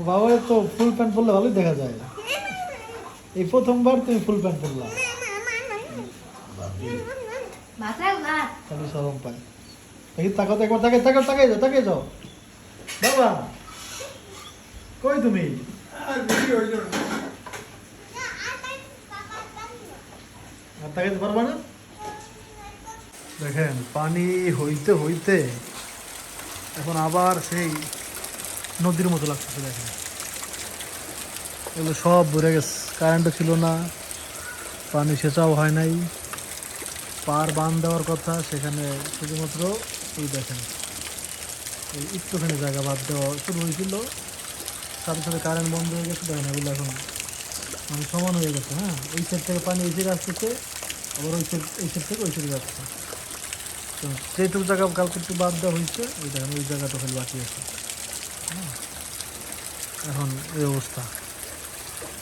বাবা তো full pant পরলে ভালোই দেখা যায়। এই প্রথমবার তুমি ফুল প্যান্ট পরলা, খালি শরম পায়। দেখি তাকাও তো একবার, তাকাই তাকাও, তাকাই যাও, তাকাই যাও। বাবা কই তুমি? আর তাকাইতে পারবা না? দেখেন পানি হইতে হইতে এখন আবার সেই নদীর মতো লাগতেছে। দেখেন এগুলো সব ভরে গেছে, কারেন্টও ছিল না, পানি সেচাও হয় নাই। পার বাঁধ দেওয়ার কথা, সেখানে শুধুমাত্র এই দেখেন এই একটুখানি জায়গা বাদ দেওয়া শুরু হয়েছিল, সাথে সাথে কারেন্ট বন্ধ হয়ে গেছে। দেখেন এগুলো এখন মানে সমান হয়ে গেছে। হ্যাঁ, এই সাইড থেকে পানি এই সাইডে আসতেছে, আবার ওই সাইড, এই সাইড থেকে ওই সাইডে যাচ্ছে। তো যেটুকু জায়গা কালকে একটু বাদ দেওয়া হয়েছে, ওই দেখেন ওই জায়গাটা খালি বাকি আছে। হ্যাঁ, এখন এই অবস্থা।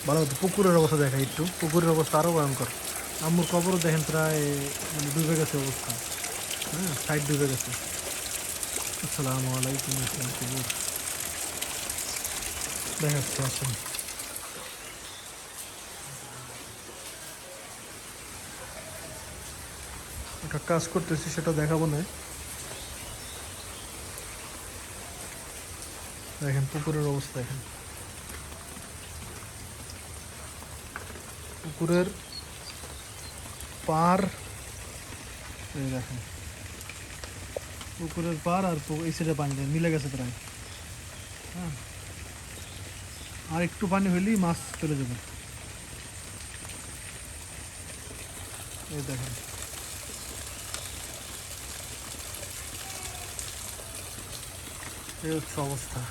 ভালো হতো পুকুরের অবস্থা দেখা, একটু পুকুরের অবস্থা আরও ভয়ঙ্কর। আম্মুর কবরও দেখেন প্রায় মানে ডুবে গেছে অবস্থা। হ্যাঁ, সাইড ডুবে গেছে। আসসালামু আলাইকুম, আসসালাম কবর দেখাচ্ছি, আসুন। একটা কাজ করতেছি, সেটা দেখাবো না। দেখেন পুকুরের অবস্থা, দেখেন পুকুরের পার, এই দেখেন পুকুরের পার আর এই সাইডে পানি মিলে গেছে প্রায়। হ্যাঁ, আর একটু পানি হইলেই মাছ চলে যাবে। এই দেখেন এই হচ্ছে অবস্থা।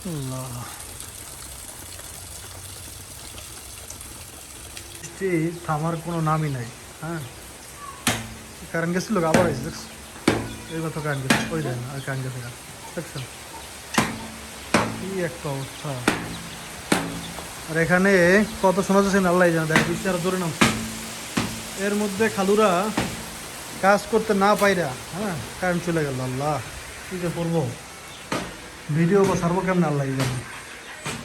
আল্লাহ, বৃষ্টি থামার কোনো নামই নাই। হ্যাঁ, কারেন্ট গেছিল, আবার আইসি দেখছো, এই কথা কারেন্ট গেছে, ওই দেন আর কারেন্ট গেছে না, দেখছেন কি একটা অবস্থা। আর এখানে কত শোনা যাচ্ছে আল্লাহ জানে। দেখ বৃষ্টি আরো জোরে নামছে, এর মধ্যে খালুরা কাজ করতে না পাইরা, হ্যাঁ কারেন্ট চলে গেল। আল্লাহ, কী যে করবো, ভিডিও বা সারবো কেমন আল্লাহ জানে।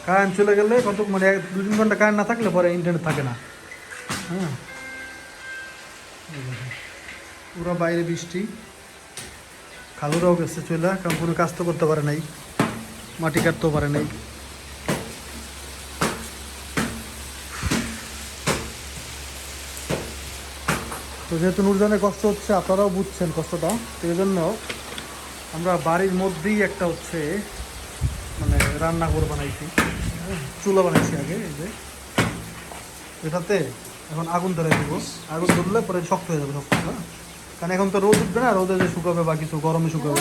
কারেন্ট চলে গেলে কত মানে 2-3 ঘন্টা কারেন্ট না থাকলে পরে ইন্টারনেট থাকে না। হ্যাঁ, পুরো বাইরে বৃষ্টি, খালুরাও গেছে চলে, কারণ কোনো কাজ তো করতে পারে নাই, মাটি কাটতেও পারে নাই। তো যেহেতু নুরজানের কষ্ট হচ্ছে, আপনারাও বুঝছেন কষ্টটা, তো এই জন্য আমরা বাড়ির মধ্যেই একটা হচ্ছে মানে রান্নাঘর বানাইছি। চুলা বানাইছি আগে, এই যে এটাতে এখন আগুন ধরে দিব। আগুন ধরলে পরে শক্ত হয়ে যাবে সব কিছু। হ্যাঁ, কারণ এখন তো রোদ উঠবে না, রোদে যে শুকাবে বা কিছু গরমে শুকাবে।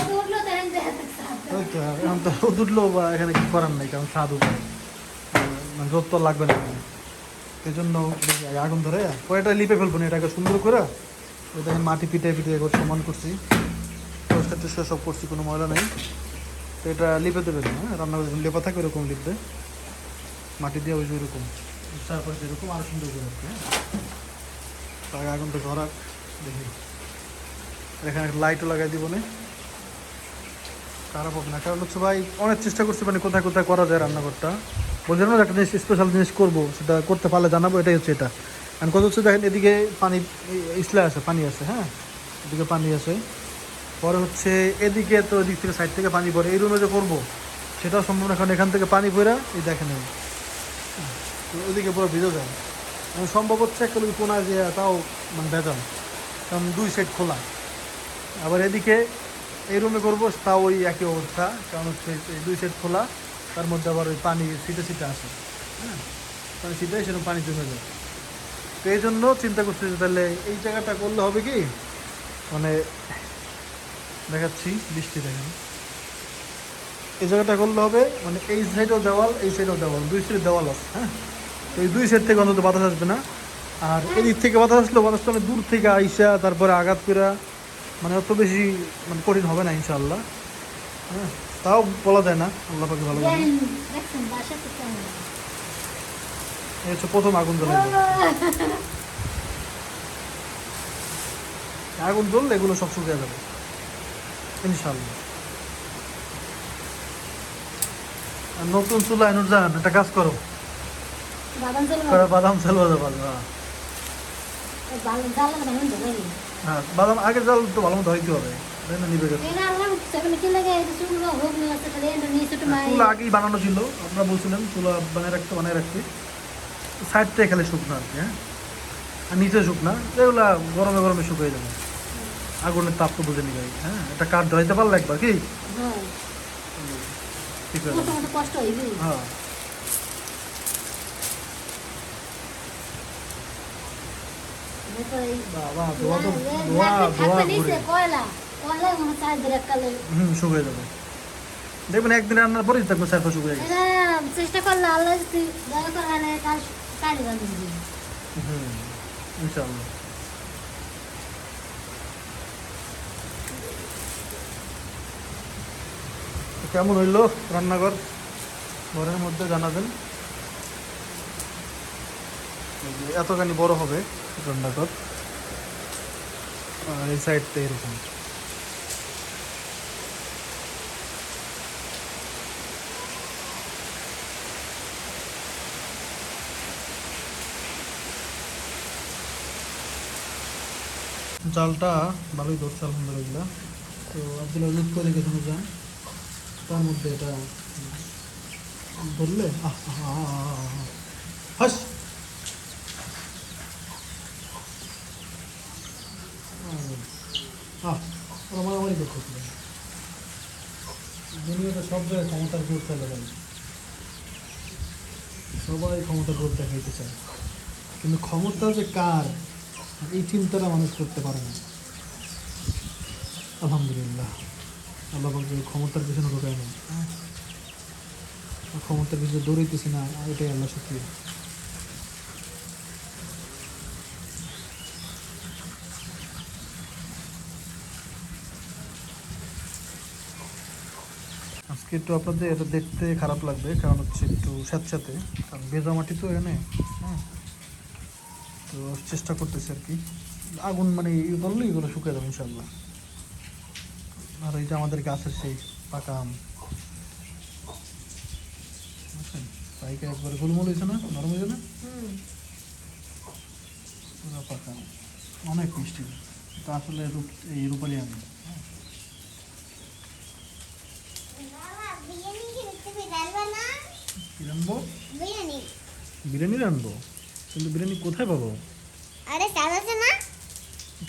ওই তো, এখন তো রোদ উঠলেও বা এখানে কি করার নাই, কারণ স্বাদ উঠবে, মানে রোদ তো লাগবে না এখানে। এই জন্য আগুন ধরে কয়টা লিপে ফেলবো না, এটাকে সুন্দর করে ওই দেখেন মাটি পিটে পিটে করে সমান করছি, পরিষ্কার টরিষ্কার সব করছি, কোনো ময়লা নেই। তো এটা লিপে দেবে না, হ্যাঁ রান্না করে লেপা থাকে ওরকম লিপবে, মাটি দিয়ে ওই যে ওরকম চারপাশে এরকম আরও সুন্দর করে রাখবে। হ্যাঁ, তার আগুনটা ধরা দেখি, এখানে একটা লাইটও লাগাই দিব না, খারাপ হবে না। কারণ হচ্ছে ভাই অনেক চেষ্টা করছি মানে কোথায় কোথায় করা যায় রান্নাঘরটা, বলছিলাম না একটা জিনিস স্পেশাল জিনিস করবো, সেটা করতে পারলে জানাবো। এটাই হচ্ছে এটা। আর কথা হচ্ছে দেখেন এদিকে পানি ইসলে আছে, পানি আছে। হ্যাঁ, এদিকে পানি আছে, পরে হচ্ছে এদিকে তো এদিক থেকে সাইড থেকে পানি পড়ে, এই রুমে যে করবো সেটাও সম্ভব না, কারণ এখান থেকে পানি পড়ে এই দেখেন ওইদিকে পুরো ভিজে যায়। এবং সম্ভব হচ্ছে একটা কোনা যে তাও মানে ভেজাল, কারণ 2 সাইড খোলা। আবার এদিকে এই রুমে করবো, তাও ওই একই অবস্থা, কারণ হচ্ছে 2 সাইড খোলা, তার মধ্যে আবার ওই পানি ছিটে ছিটে আসে। হ্যাঁ, পানি ছিটে সেরকম পানি জমে যায়। তো এই জন্য চিন্তা করছি যে তাহলে এই জায়গাটা করলে হবে কি, মানে দেখাচ্ছি বৃষ্টি দেখেন, এই জায়গাটা করলে হবে মানে এই সাইডেও দেওয়াল, এই সাইডেও দেওয়াল, 2 সাইড দেওয়াল আছে। হ্যাঁ, তো এই 2 সাইড থেকে অন্তত বাতাস আসবে না। আর এদিক থেকে বাতাস আসলেও বাতাসটা অনেক দূর থেকে আইসা তারপরে আঘাত করে মানে অত বেশি মানে কঠিন হবে না ইনশাআল্লাহ। হ্যাঁ, তাও বলা যায় না, আল্লাহ পাকে ভালো জানে। এই হচ্ছে প্রথম আগুন জ্বলে, আগুন জ্বললে এগুলো সব শুকিয়ে যাবে ইনশাআল্লাহ। আর নতুন চুলা এনুর যান একটা কাজ করো, বাদাম চলে বাদাম চাল বাজা পারবে। হ্যাঁ বাদাম আগে জাল তো ভালো মতো হইতে হবে, তাই না? নিবে গেছে চুলা আগেই বানানো ছিল, আপনারা বলছিলেন চুলা বানিয়ে রাখতে সাইডটাই খেলে শুকনো আর কি। হ্যাঁ আর নিচে শুকনা, এগুলা গরমে গরমে শুকিয়ে যাবে, আগুনের তাপ তো বুঝে নিবে। হ্যাঁ একটা কাঠ ধরাইতে পারলে একবার কি ঠিক আছে। হ্যাঁ বাবা ধোয়া তো ধোয়া শুকিয়ে যাবে, দেখবেন একদিন রান্নার পরেই থাকবে সাইফা শুকিয়ে গেছে। চেষ্টা করলে আল্লাহ যদি দয়া করে কাল কালি বানিয়ে ইনশাআল্লাহ। কেমন হইলো রান্নাঘর, ঘরের মধ্যে জানাবেন। এতখানি বড় হবে রান্নাঘর, আর এই সাইডটা এরকম। জালটা ভালোই ধরছে আলহামদুলিল্লাহ। তো আব্দুল আজিজ করে গেছেন যান, তার মধ্যে এটা ধরলে হাস মারামারি করতেছিল। দুনিয়াতে সব জায়গায় ক্ষমতার জোর চলে গেল, সবাই ক্ষমতার জোর দেখাইতে চায়, কিন্তু ক্ষমতা যে কার এই চিন্তাটা মানুষ করতে পারে না। আলহামদুলিল্লাহ আল্লাহ বলছে ক্ষমতার পিছনে ঢোকায় নেই, ক্ষমতার পিছনে দৌড়াইতেছি না, এটাই আল্লাহ শুকরিয়া। আজকে একটু আপনাদের এটা দেখতে খারাপ লাগবে, কারণ হচ্ছে একটু স্যাঁতস্যাঁতে, কারণ ভেজা মাটি তো এখানে। হ্যাঁ তো চেষ্টা করতেছি আর কি, আগুন মানে ইয়ে করলে এগুলো শুকিয়ে যাবে ইনশাল্লাহ। আর এই যে আমাদের গাছের সেই পাকা আম, বুঝছেন পাইকে একবারে গোলমোল হয়েছে না, নরম হয়েছে না, পুরো পাকা আম, অনেক মিষ্টি। তো আসলে এই রূপালি আম। কি রানবো? বিরিয়ানি রানবো, কিন্তু বিরিয়ানি কোথায় পাবো? আরে চাল আছে না?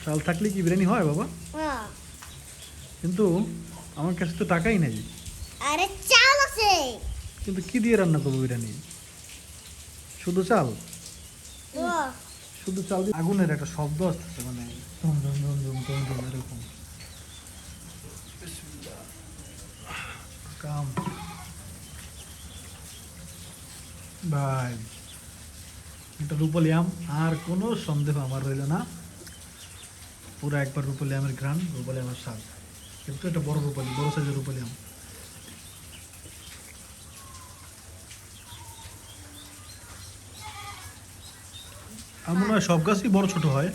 চাল থাকলে কি বিরিয়ানি হয় বাবা? কিন্তু আমার কাছে তো টাকাই নেই। আরে চাল আছে, কিন্তু কি দিয়ে রান্না করবো বিরিয়ানি? শুধু চাল? শুধু চাল দিয়ে? আগুনের একটা শব্দ আসতেছে, মানে ধুম ধুম ধুম ধুম ধুম ধুম এরকম। কাম ভাই, এটা রূপালি আম, আর কোনো সন্দেহ আমার রইল না, পুরো একবার রূপালি আমের ঘ্রাণ, রূপালি আমের স্বাদ। কিন্তু এটা বড় রূপালি, বড় সাইজের রূপালি আম। আর মনে হয় সব গাছই বড় ছোট হয়,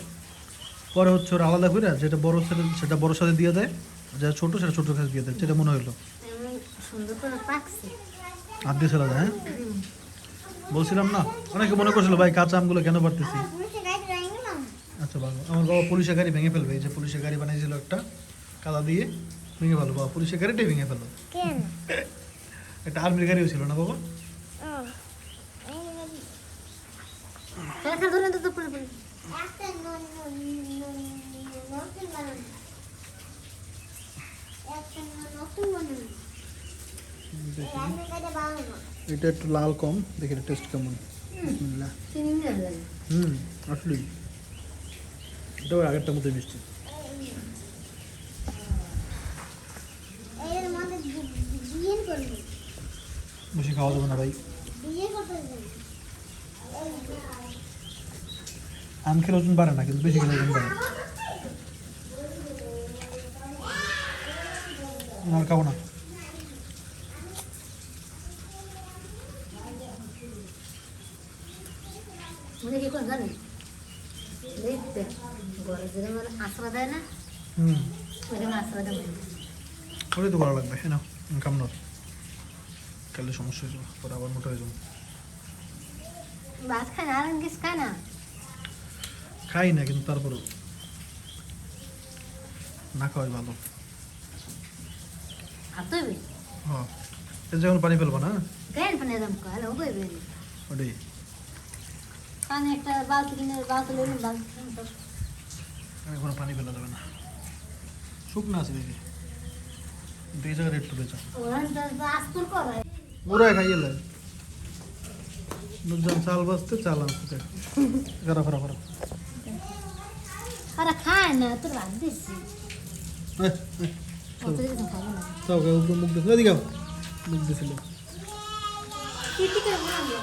পরে হচ্ছে ওরা আলাদা করে যেটা বড় সাথে সেটা বড় সাথে দিয়ে দেয়, যেটা ছোট সেটা ছোট গাছ দিয়ে দেয়, সেটা মনে হইলো। আর দিয়ে চলা যায়। হ্যাঁ বলছিলাম না, অনেকে মনে করছিল ভাই কাঁচা আমগুলো কেন পারতেছি। আচ্ছা ভালো, আমার বাবা পুলিশের গাড়ি ভেঙে ফেলবে, এই যে পুলিশের গাড়ি বানিয়েছিল একটা কাদা দিয়ে, ভেঙে ফেলো বাবা, পুলিশের গাড়িটাই ভেঙে ফেলো। একটা আর্মির গাড়িও ছিল না বাবা? এটা একটু লাল কম, দেখি এটা টেস্ট কেমন। আসলে এটাও আগেরটার মধ্যে মিষ্টি। বেশি খাওয়া যাবে না ভাই, আম খেলে ওজন বাড়ে না, কিন্তু বেশি খেলে ওজন বাড়ে। আর খাবো না। ওটাই তো ভালো লাগবে, হ্যাঁ না কামনার। কালে সমস্যা হয়ে যাবে, পরে আবার মোটা হয়ে যাবো। ভাত খায় না, আর কিছু খায় না। খাই না, কিন্তু তারপরেও না খাওয়াই ভালো। আর তুই হ্যাঁ, এই যখন পানি ফেলবো না, কেন পানি দাম খায় ও কইবে ওটাই। পানি একটা বালতি কিনে বালতি লইলে বালতি এখন পানি ফেলা যাবে না, শুকনো আছে দেখি। দুই জায়গায় রেট তুলেছ ওরা তো আস্তুর করে ওরা খাইয়ে লাই নুজান চাল বাজতে চাল আনতে খারাপ খারাপ খারাপ। ওরা খায় না তোর ভাত দিচ্ছি অত কিছু খাবো না তাও কে উপর মুখ দিছিল, এদিকে আও। মুখ দিছিল কি কি করে বানাবো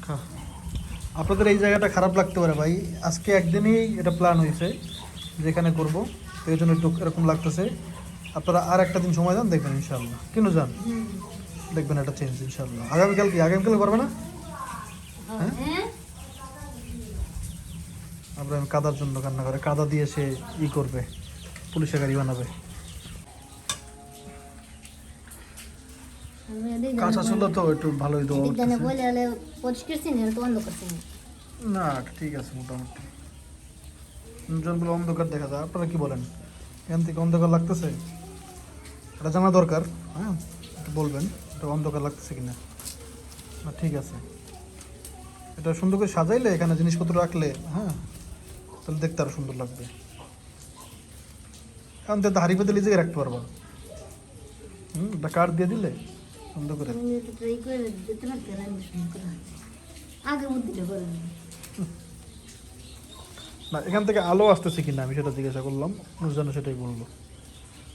খা। আপনাদের এই জায়গাটা খারাপ লাগতে পারে ভাই, আজকে একদিনই এটা প্ল্যান হয়েছে যেখানে করব, তো এই জন্য একটু এরকম লাগতেছে। আপনারা আর একটা দিন সময় দেন, দেখবেন ইনশাআল্লাহ। কেন যান, দেখবেন এটা চেঞ্জ ইনশাআল্লাহ। আগামীকাল কি, আগামীকাল করবে না? হ্যাঁ আব্রাহিম কাদার জন্য কান্না করে, কাদা দিয়ে সে ই করবে, পুলিশে গাড়ি বানাবে। কাঁচা ছিল তো একটু ভালোই তো দিদানে বলে হলে পরিষ্কার ছিল তো বন্ধ করছি না, ঠিক আছে মোটামুটি। জনগুলো অন্ধকার দেখা যায়, আপনারা কি বলেন? এখান থেকে অন্ধকার লাগতেছে, এটা জানা দরকার। হ্যাঁ, একটু বলবেন এটা অন্ধকার লাগতেছে কিনা। না ঠিক আছে, এটা সুন্দর করে সাজাইলে এখানে জিনিসপত্র রাখলে, হ্যাঁ, তাহলে দেখতে আরো সুন্দর লাগবে। কারণ তো হাড়ি পেতে লিজে রাখতে পারবা। এটা কাঠ দিয়ে দিলে সুন্দর করে। তুমি ট্রাই করে দিতে পারতে রান্না শুরু করা আগে বুদ্ধিটা করে না, এখান থেকে আলো আসতেছে কিনা আমি সেটা জিজ্ঞাসা করলাম, নুরজান সেটাই বললো।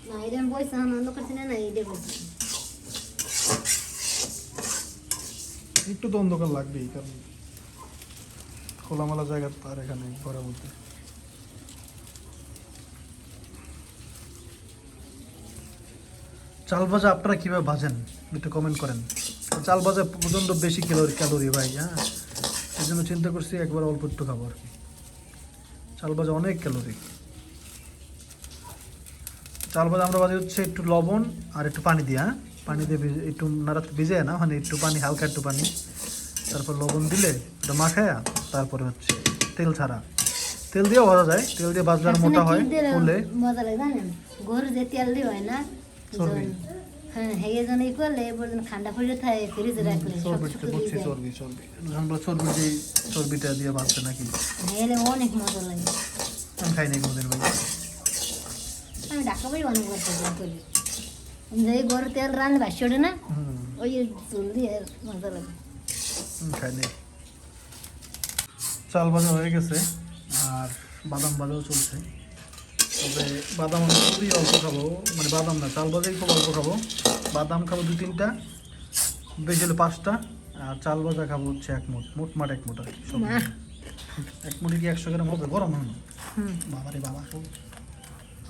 না এটা আমি বলছি আনন্দ করছি না এটা বলছি একটু তো অন্ধকার লাগবেই, কারণ খোলামেলা জায়গা তো আর এখানে ঘরের মধ্যে। চাল ভাজা আপনারা কিভাবে ভাজেন একটু কমেন্ট করেন। চাল ভাজা প্রচণ্ড বেশি ক্যালোরি ভাই, হ্যাঁ, এই জন্য চিন্তা করছি একবার অল্প একটু খাবো আর কি। চাল ভাজা অনেক ক্যালোরি। চাল ভাজা আমরা ভাজি হচ্ছে একটু লবণ আর একটু পানি দিয়ে, হ্যাঁ, পানি দিয়ে একটু নাড়াতে ভিজে না, মানে একটু পানি, হালকা একটু পানি, তারপর লবণ দিলে ওটা মাখায়া, তারপরে হচ্ছে তেল ছাড়া, তেল দিয়েও ভাজা যায়, তেল দিয়ে ভাজলে আর মোটা হয়, ফুলে। মজা লাগে জানেন গরু যে তেল দিয়ে হয় না চর্বি। হ্যাঁ হেগে জন ই করলে এবার ঠান্ডা পড়ে থাকে ফ্রিজে রাখলে সব চর্বিতে বুঝছি, চর্বি চর্বি আমরা চর্বি যে চর্বিটা দিয়ে ভাজছে নাকি, হেলে অনেক মজা লাগে আমি খাই নাই কোনোদিন ভাই। আমি ঢাকা বাড়ি অনেক করতে করি যে গরু তেল রান্না ভাসি ওঠে না ওই চুল দিয়ে মজা লাগে খাই নাই। চাল ভাজা হয়ে গেছে আর বাদাম ভাজাও চলছে, তবে বাদাম আমি খুবই অল্প খাবো, মানে বাদাম না, চাল ভাজাই খুব অল্প খাবো। বাদাম খাবো 2-3টা, বেশি হলে 5টা, আর চাল ভাজা খাবো হচ্ছে 1 মুঠ, মোটমাট 1 মুঠ আর কি। সব মিলিয়ে। 1 মুঠে কি 100 গ্রাম হবে? গরম হয় না বাবারে বাবা,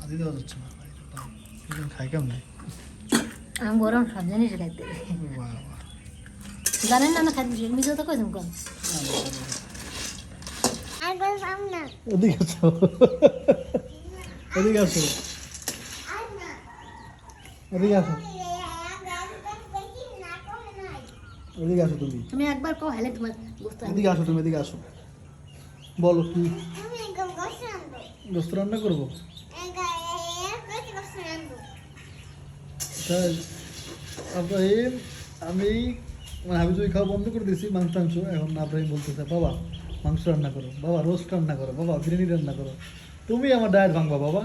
আদি দেওয়া যাচ্ছে না, খাই কেমন নেই। আমি গরম সব জিনিস খাইতে জানেন না, না খাইতে মিশে তো কইছেন কম এদিকে আসো, এদিকে আসো, এদিকে আসো, এদিকে আসো তুমি, তুমি একবার কও হেলে তোমার বুঝতে এদিকে আসো তুমি, এদিকে আসো, বলো কি গোস্ত রান্না করবো? তাই আব্রাহিম, আমি মানে হাবিজুই খাওয়া বন্ধ করে দিয়েছি মাংস টাংস, এখন আব্রাহিম বলতেছে বাবা মাংস রান্না করো, বাবা রোস্ট রান্না করো, বাবা বিরিয়ানি রান্না করো, তুমি আমার ডায়েট ভাঙবা বাবা।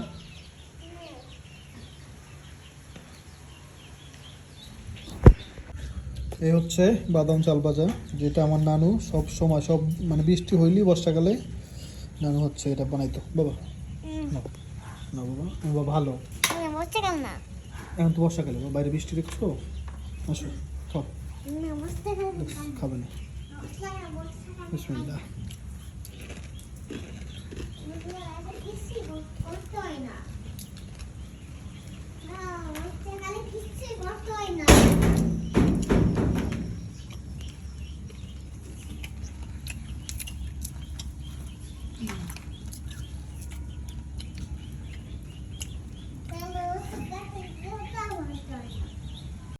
এই হচ্ছে বাদাম চাল ভাজা, যেটা আমার নানু সব সময়, সব মানে বৃষ্টি হইলেই বর্ষাকালে নানু হচ্ছে এটা বানাইতো। বাবা না, না বাবা, বাবা ভালো, এখন তো বর্ষাকালে, বাইরে বৃষ্টি দেখছো, আসো খাও, খাবে না, বিসমিল্লাহ।